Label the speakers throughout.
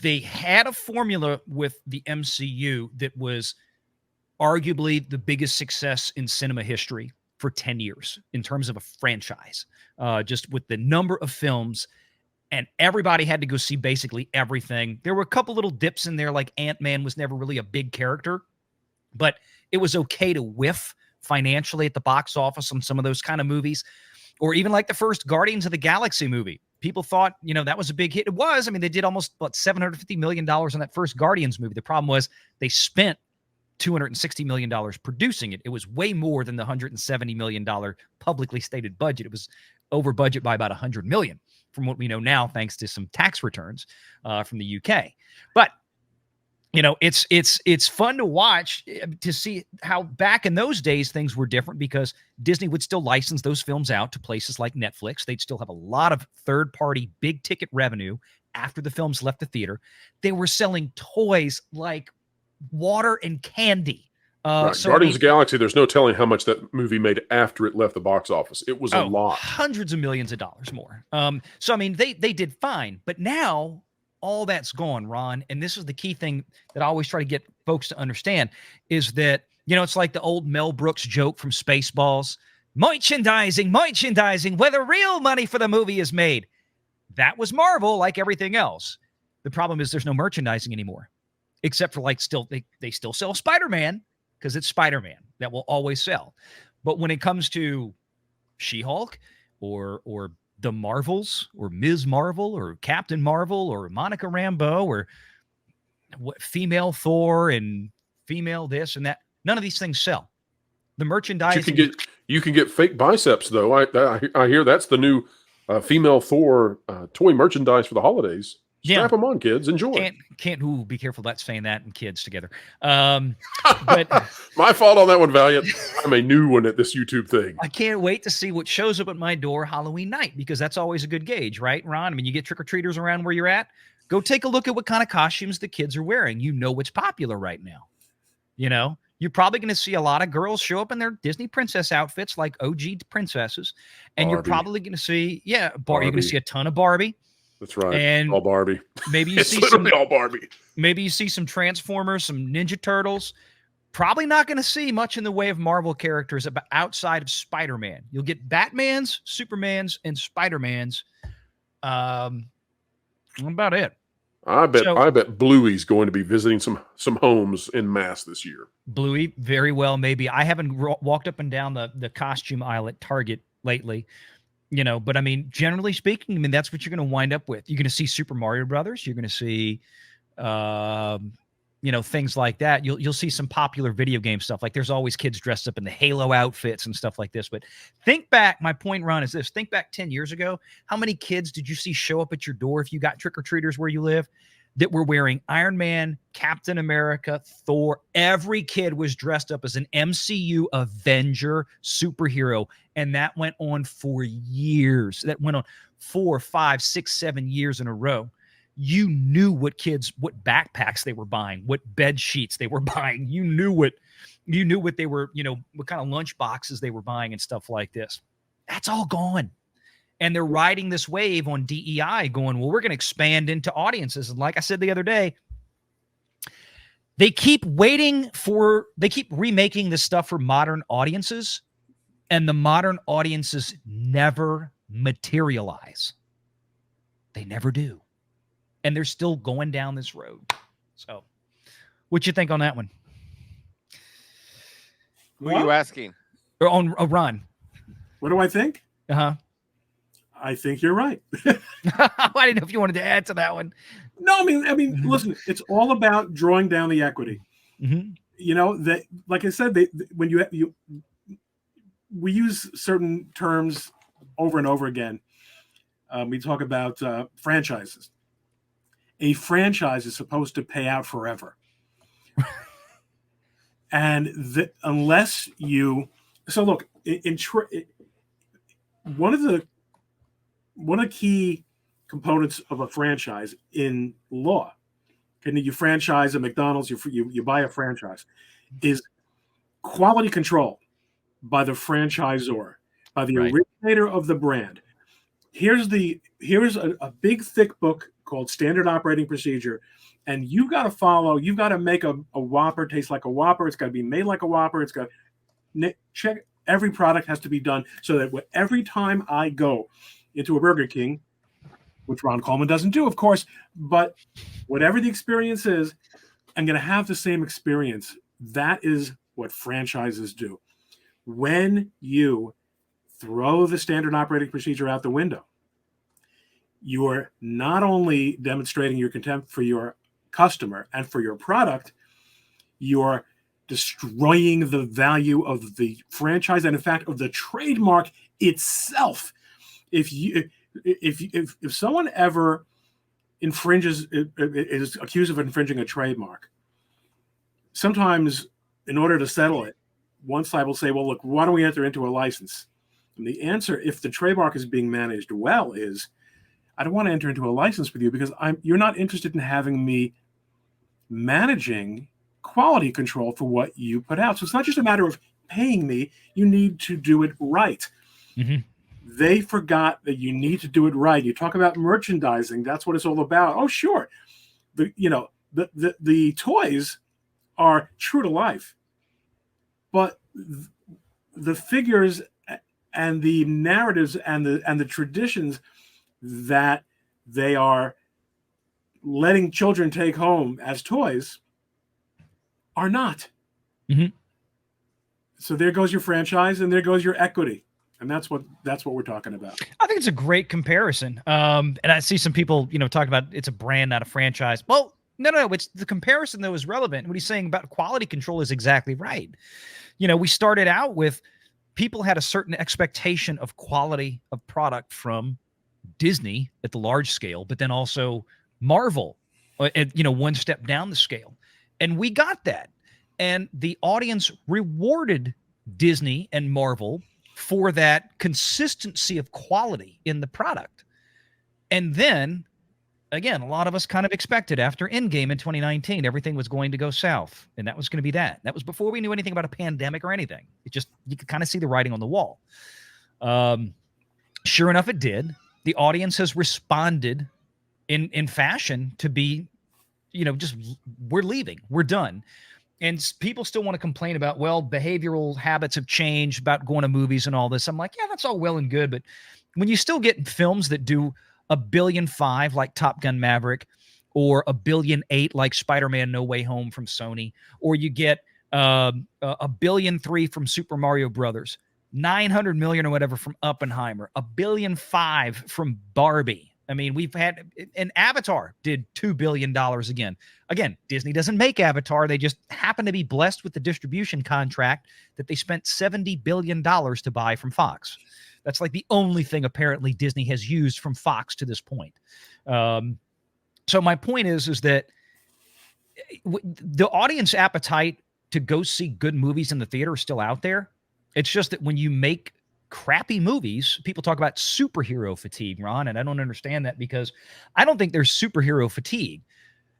Speaker 1: they had a formula with the MCU that was arguably the biggest success in cinema history for 10 years in terms of a franchise, just with the number of films, and everybody had to go see basically everything. There were a couple little dips in there, like Ant-Man was never really a big character, but it was okay to whiff financially at the box office on some of those kind of movies. Or even like the first Guardians of the Galaxy movie. People thought, that was a big hit. It was. I mean, they did almost, $750 million on that first Guardians movie. The problem was they spent $260 million producing it. It was way more than the $170 million publicly stated budget. It was over budget by about $100 million from what we know now, thanks to some tax returns from the UK. But it's fun to watch, to see how back in those days things were different, because Disney would still license those films out to places like Netflix. They'd still have a lot of third-party big ticket revenue after the films left the theater. They were selling toys like water and candy.
Speaker 2: Right. Guardians of the Galaxy, there's no telling how much that movie made after it left the box office. It was a lot.
Speaker 1: Hundreds of millions of dollars more. They did fine. But now all that's gone, Ron. And this is the key thing that I always try to get folks to understand, is that, it's like the old Mel Brooks joke from Spaceballs. Merchandising, where the real money for the movie is made. That was Marvel, like everything else. The problem is there's no merchandising anymore, except for they still sell Spider-Man, because it's Spider-Man that will always sell. But when it comes to She-Hulk or the Marvels or Ms. Marvel or Captain Marvel or Monica Rambeau or female Thor and female this and that, none of these things sell. The merchandise.
Speaker 2: You can get fake biceps, though. I hear that's the new female Thor toy merchandise for the holidays. Strap them on, kids. Enjoy.
Speaker 1: Can't be careful about saying that and kids together. But
Speaker 2: my fault on that one, Valiant. I'm a new one at this YouTube thing.
Speaker 1: I can't wait to see what shows up at my door Halloween night, because that's always a good gauge, right, Ron? I mean, you get trick-or-treaters around where you're at. Go take a look at what kind of costumes the kids are wearing. What's popular right now. You're probably going to see a lot of girls show up in their Disney princess outfits, like OG princesses. And You're probably going to see, you're going to see a ton of Barbie.
Speaker 2: That's right.
Speaker 1: And
Speaker 2: all Barbie.
Speaker 1: Maybe you see
Speaker 2: all Barbie.
Speaker 1: Maybe you see some Transformers, some Ninja Turtles. Probably not going to see much in the way of Marvel characters outside of Spider-Man. You'll get Batmans, Supermans, and Spider-Mans. About it.
Speaker 2: I bet Bluey's going to be visiting some homes in mass this year.
Speaker 1: Bluey, very well, maybe. I haven't walked up and down the costume aisle at Target lately. But I mean, generally speaking, that's what you're going to wind up with. You're going to see Super Mario Brothers. You're going to see, things like that. You'll see some popular video game stuff. Like there's always kids dressed up in the Halo outfits and stuff like this. But think back. My point, Ron, is this. Think back 10 years ago. How many kids did you see show up at your door if you got trick-or-treaters where you live that were wearing Iron Man, Captain America, Thor? Every kid was dressed up as an MCU Avenger superhero. And that went on for years. That went on 4, 5, 6, 7 years in a row. You knew what backpacks they were buying, what bed sheets they were buying. You knew what they were, what kind of lunch boxes they were buying and stuff like this. That's all gone. And they're riding this wave on DEI going, well, we're going to expand into audiences. And like I said the other day, they keep remaking this stuff for modern audiences, and the modern audiences never materialize. They never do. And they're still going down this road. So what you think on that one?
Speaker 3: Who are you asking?
Speaker 1: Or on Ron.
Speaker 4: What do I think?
Speaker 1: Uh-huh.
Speaker 4: I think you're right.
Speaker 1: I didn't know if you wanted to add to that one.
Speaker 4: No, I mean, listen, it's all about drawing down the equity.
Speaker 1: Mm-hmm.
Speaker 4: That, like I said, when we use certain terms over and over again. We talk about franchises. A franchise is supposed to pay out forever. And unless you, so look, one of the key components of a franchise in law, and you franchise a McDonald's, you buy a franchise, is quality control by the franchisor, by the originator of the brand. here's a big thick book called Standard Operating Procedure, and you've got to follow. You've got to make a Whopper taste like a Whopper. It's got to be made like a Whopper. It's got check. Every product has to be done so that every time I go into a Burger King, which Ron Coleman doesn't do, of course, but whatever the experience is, I'm going to have the same experience. That is what franchises do. When you throw the standard operating procedure out the window, you're not only demonstrating your contempt for your customer and for your product, you're destroying the value of the franchise and, in fact, of the trademark itself. If someone ever is accused of infringing a trademark, sometimes in order to settle it, one side will say, well, look, why don't we enter into a license? And the answer, if the trademark is being managed well, is I don't want to enter into a license with you because you're not interested in having me managing quality control for what you put out. So it's not just a matter of paying me. You need to do it right.
Speaker 1: Mm-hmm.
Speaker 4: They forgot that you need to do it right. You talk about merchandising. That's what it's all about. Oh, sure. The toys are true to life, but the figures and the narratives and the traditions that they are letting children take home as toys are not.
Speaker 1: Mm-hmm. So
Speaker 4: there goes your franchise and there goes your equity. And that's what we're talking about.
Speaker 1: I think it's a great comparison. And I see some people, talking about it's a brand, not a franchise. Well, no. It's the comparison that was relevant. What he's saying about quality control is exactly right. We started out with people had a certain expectation of quality of product from Disney at the large scale, but then also Marvel, one step down the scale. And we got that. And the audience rewarded Disney and Marvel for that consistency of quality in the product. And then, again, a lot of us kind of expected after Endgame in 2019, everything was going to go south. And that was going to be that. That was before we knew anything about a pandemic or anything. You could kind of see the writing on the wall. Sure enough, it did. The audience has responded in fashion to be, just we're leaving. We're done. And people still want to complain about, well, behavioral habits have changed about going to movies and all this. I'm like, yeah, that's all well and good. But when you still get films that do $1.5 billion like Top Gun Maverick or $1.8 billion like Spider-Man No Way Home from Sony, or you get $1.3 billion from Super Mario Brothers, 900 million or whatever from Oppenheimer, $1.5 billion from Barbie. I mean, we've had, and Avatar did $2 billion again. Again, Disney doesn't make Avatar. They just happen to be blessed with the distribution contract that they spent $70 billion to buy from Fox. That's like the only thing apparently Disney has used from Fox to this point. So my point is that the audience appetite to go see good movies in the theater is still out there. It's just that when you make crappy movies, people talk about superhero fatigue, Ron, and I don't understand that because I don't think there's superhero fatigue.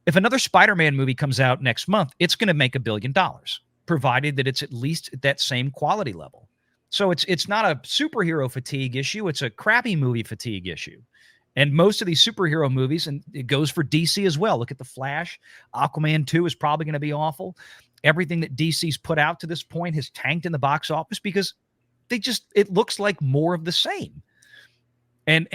Speaker 1: If another Spider-Man movie comes out next month, it's going to make $1 billion, provided that it's at least at that same quality level. So it's not a superhero fatigue issue. It's a crappy movie fatigue issue. And most of these superhero movies, and it goes for DC as well. Look at The Flash. Aquaman 2 is probably going to be awful. Everything that DC's put out to this point has tanked in the box office because it looks like more of the same. And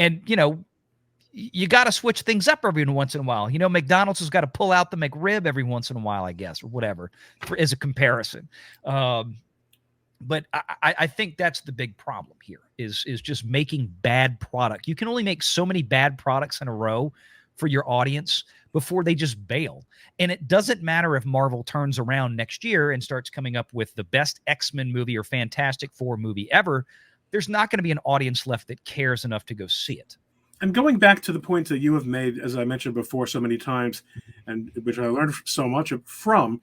Speaker 1: you got to switch things up every once in a while. McDonald's has got to pull out the McRib every once in a while, I guess, or whatever, as a comparison. But I think that's the big problem here is just making bad product. You can only make so many bad products in a row for your audience before they just bail. And it doesn't matter if Marvel turns around next year and starts coming up with the best X-Men movie or Fantastic Four movie ever. There's not going to be an audience left that cares enough to go see it.
Speaker 4: And going back to the point that you have made, as I mentioned before so many times, and which I learned so much from,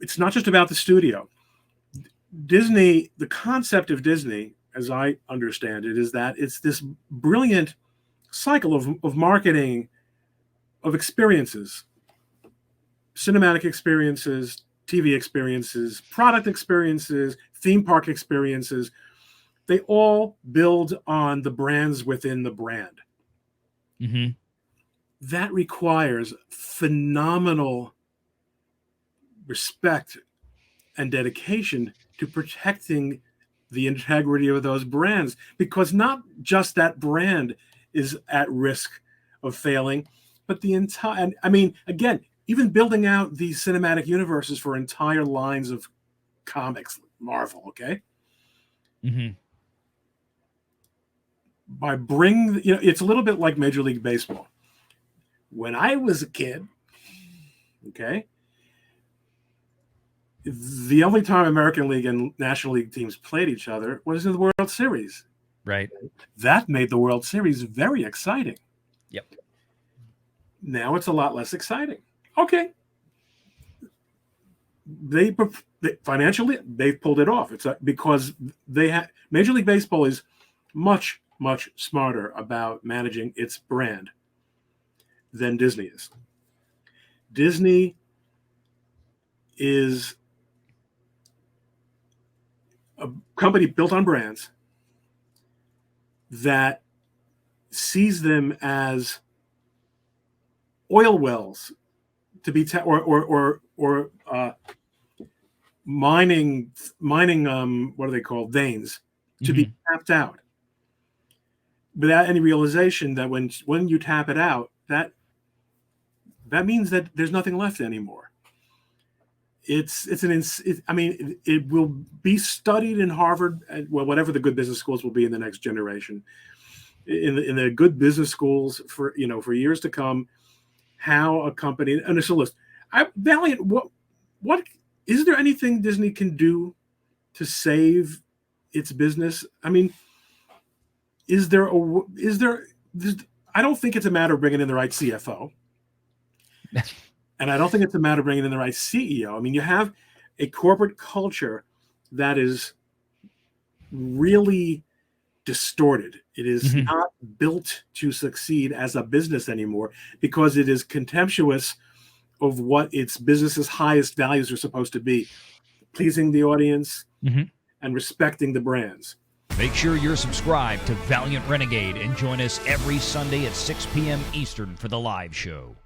Speaker 4: it's not just about the studio. Disney, the concept of Disney, as I understand it, is that it's this brilliant cycle of marketing, of experiences, cinematic experiences, TV experiences, product experiences, theme park experiences, they all build on the brands within the brand.
Speaker 1: Mm-hmm.
Speaker 4: That requires phenomenal respect and dedication to protecting the integrity of those brands, because not just that brand is at risk of failing, but the entire, and I mean, again, even building out these cinematic universes for entire lines of comics, Marvel, okay?
Speaker 1: Mm-hmm.
Speaker 4: By bring, you know, it's a little bit like Major League Baseball. When I was a kid, okay, the only time American League and National League teams played each other was in the World Series.
Speaker 1: Right.
Speaker 4: That made the World Series very exciting.
Speaker 1: Yep.
Speaker 4: Now it's a lot less exciting. Okay. They financially, they've pulled it off. It's because they had Major League Baseball is much, much smarter about managing its brand than Disney is. Disney is a company built on brands that sees them as oil wells to be mining what are they called, veins to be tapped out, without any realization that when you tap it out, that means that there's nothing left anymore. I mean, it will be studied in Harvard, well, whatever the good business schools will be in the next generation, in the good business schools for years to come, how a company, and it's a list. Valiant, what is there anything Disney can do to save its business? I mean, I don't think it's a matter of bringing in the right CFO. And I don't think it's a matter of bringing in the right CEO. I mean, you have a corporate culture that is really distorted. It is not built to succeed as a business anymore, because it is contemptuous of what its business's highest values are supposed to be: pleasing the audience and respecting the brands.
Speaker 1: Make sure you're subscribed to Valiant Renegade and join us every Sunday at 6 p.m. Eastern for the live show.